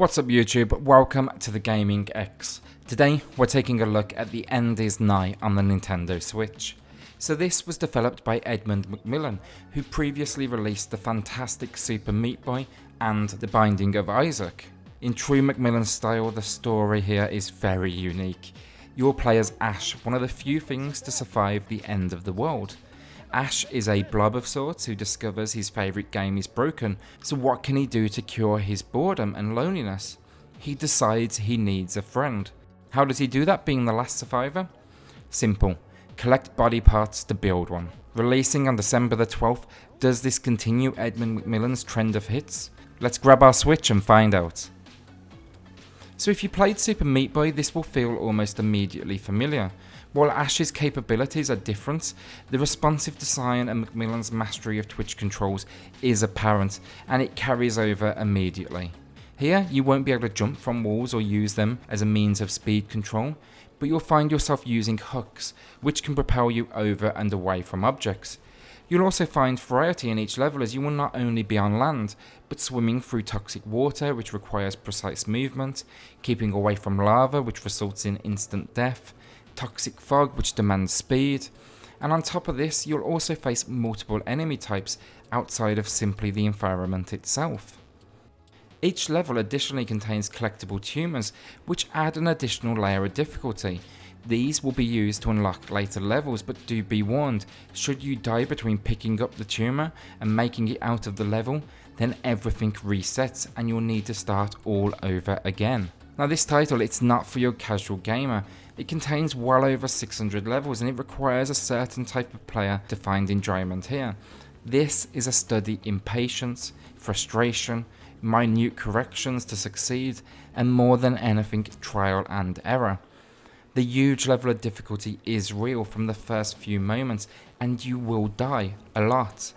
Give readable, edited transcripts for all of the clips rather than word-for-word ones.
What's up YouTube, welcome to the Gaming X. Today we're taking a look at the End Is Nigh on the Nintendo Switch. So this was developed by Edmund McMillen, who previously released the fantastic Super Meat Boy and The Binding of Isaac. In true McMillen style, the story here is very unique. You'll play as Ash, one of the few things to survive the end of the world. Ash is a blob of sorts who discovers his favourite game is broken, so what can he do to cure his boredom and loneliness? He decides he needs a friend. How does he do that, being the last survivor? Simple. Collect body parts to build one. Releasing on December the 12th, does this continue Edmund McMillen's trend of hits? Let's grab our Switch and find out. So if you played Super Meat Boy, this will feel almost immediately familiar. While Ash's capabilities are different, the responsive design and McMillen's mastery of Twitch controls is apparent, and it carries over immediately. Here, you won't be able to jump from walls or use them as a means of speed control, but you'll find yourself using hooks, which can propel you over and away from objects. You'll also find variety in each level, as you will not only be on land, but swimming through toxic water, which requires precise movement, keeping away from lava, which results in instant death, toxic fog, which demands speed, and on top of this, you'll also face multiple enemy types outside of simply the environment itself. Each level additionally contains collectible tumors, which add an additional layer of difficulty. These will be used to unlock later levels, but do be warned, should you die between picking up the tumor and making it out of the level, then everything resets and you'll need to start all over again. Now this title, it's not for your casual gamer. It contains well over 600 levels and it requires a certain type of player to find enjoyment here. This is a study in patience, frustration, minute corrections to succeed, and more than anything, trial and error. The huge level of difficulty is real from the first few moments, and you will die a lot.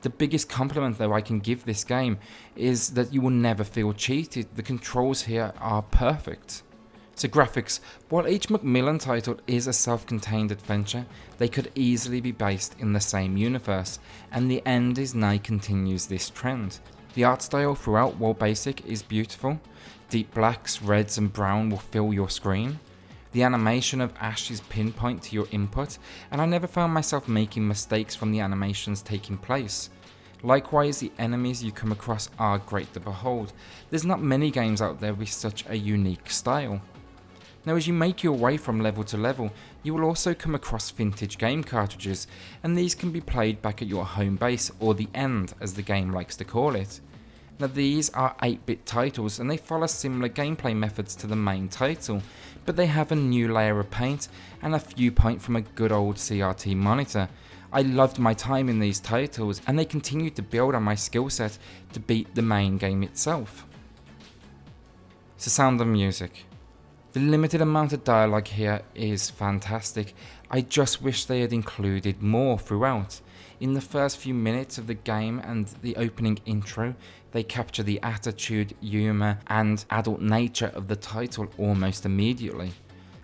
The biggest compliment though I can give this game is that you will never feel cheated. The controls here are perfect. So graphics, while each McMillen title is a self-contained adventure, they could easily be based in the same universe, and the End Is Nigh continues this trend. The art style throughout, while basic, is beautiful. Deep blacks, reds and brown will fill your screen. The animation of Ash is pinpoint to your input, and I never found myself making mistakes from the animations taking place. Likewise, the enemies you come across are great to behold. There's not many games out there with such a unique style. Now as you make your way from level to level, you will also come across vintage game cartridges, and these can be played back at your home base, or the end as the game likes to call it. Now these are 8-bit titles and they follow similar gameplay methods to the main title, but they have a new layer of paint and a viewpoint from a good old CRT monitor. I loved my time in these titles and they continue to build on my skill set to beat the main game itself. So sound and music. The limited amount of dialogue here is fantastic. I just wish they had included more throughout. In the first few minutes of the game and the opening intro, they capture the attitude, humour and adult nature of the title almost immediately.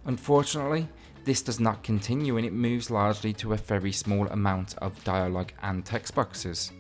Unfortunately, this does not continue and it moves largely to a very small amount of dialogue and text boxes.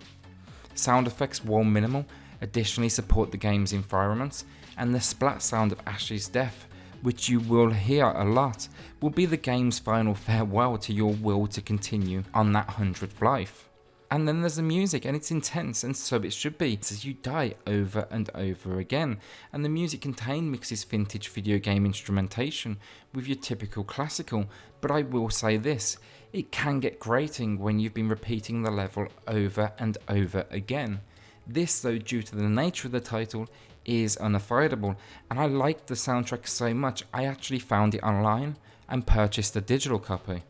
Sound effects, while minimal, additionally support the game's environments, and the splat sound of Ash's death, which you will hear a lot, will be the game's final farewell to your will to continue on that 100th life. And then there's the music, and it's intense, and so it should be, as you die over and over again. And the music contained mixes vintage video game instrumentation with your typical classical, but I will say this, it can get grating when you've been repeating the level over and over again. This though, due to the nature of the title, is unavoidable, and I liked the soundtrack so much I actually found it online and purchased a digital copy.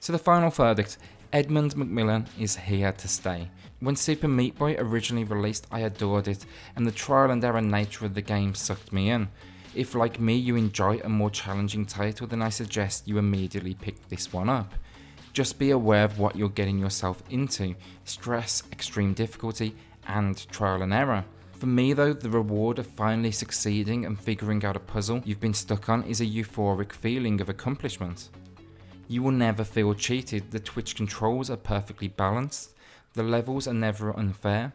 So the final verdict, Edmund McMillen is here to stay. When Super Meat Boy originally released, I adored it, and the trial and error nature of the game sucked me in. If like me you enjoy a more challenging title, then I suggest you immediately pick this one up. Just be aware of what you're getting yourself into, stress, extreme difficulty and trial and error. For me though, the reward of finally succeeding and figuring out a puzzle you've been stuck on is a euphoric feeling of accomplishment. You will never feel cheated, the Twitch controls are perfectly balanced, the levels are never unfair,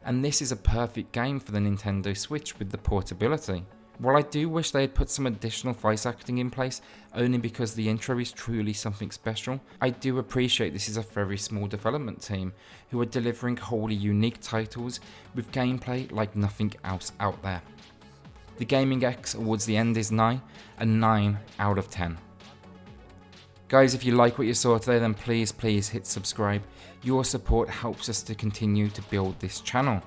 and this is a perfect game for the Nintendo Switch with the portability. While I do wish they had put some additional voice acting in place, only because the intro is truly something special, I do appreciate this is a very small development team who are delivering wholly unique titles with gameplay like nothing else out there. The Gaming X awards The End Is Nigh a 9 out of 10. Guys, if you like what you saw today, then please hit subscribe. Your support helps us to continue to build this channel.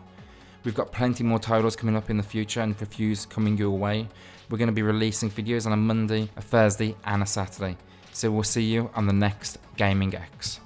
We've got plenty more titles coming up in the future and reviews coming your way. We're going to be releasing videos on a Monday, a Thursday and a Saturday. So we'll see you on the next Gaming X.